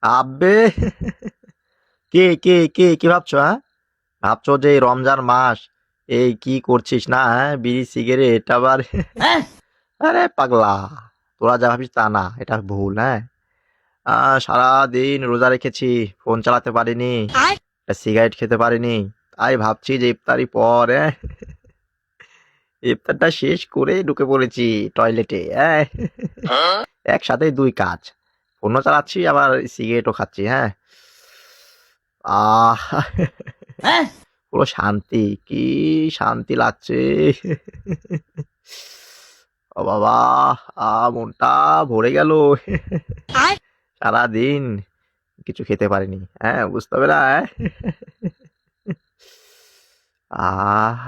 আবে, কে ভাবছো? হ্যাঁ, ভাবছো যে এই রমজান মাস এই কি করছিস না? হ্যাঁ, বিড়ি সিগারেট আবার আরে পাগলা, তোরা যা ভাবিস তা না, এটা ভুল। হ্যাঁ, সারাদিন রোজা রেখেছি, ফোন চালাতে পারিনি, সিগারেট খেতে পারিনি। তাই ভাবছি যে ইফতারি পর ইফতারটা শেষ করে ঢুকে পড়েছি টয়লেটে। হ্যাঁ, একসাথে দুই কাজ, ফোনও চালাচ্ছি আবার সিগারেটও খাচ্ছি। হ্যাঁ, আহ পুরো শান্তি, কি শান্তি লাগছে। ও বাবা, মনটা ভরে গেল। সারাদিন কিছু খেতে পারিনি। হ্যাঁ, বুঝতে হবে না? আহ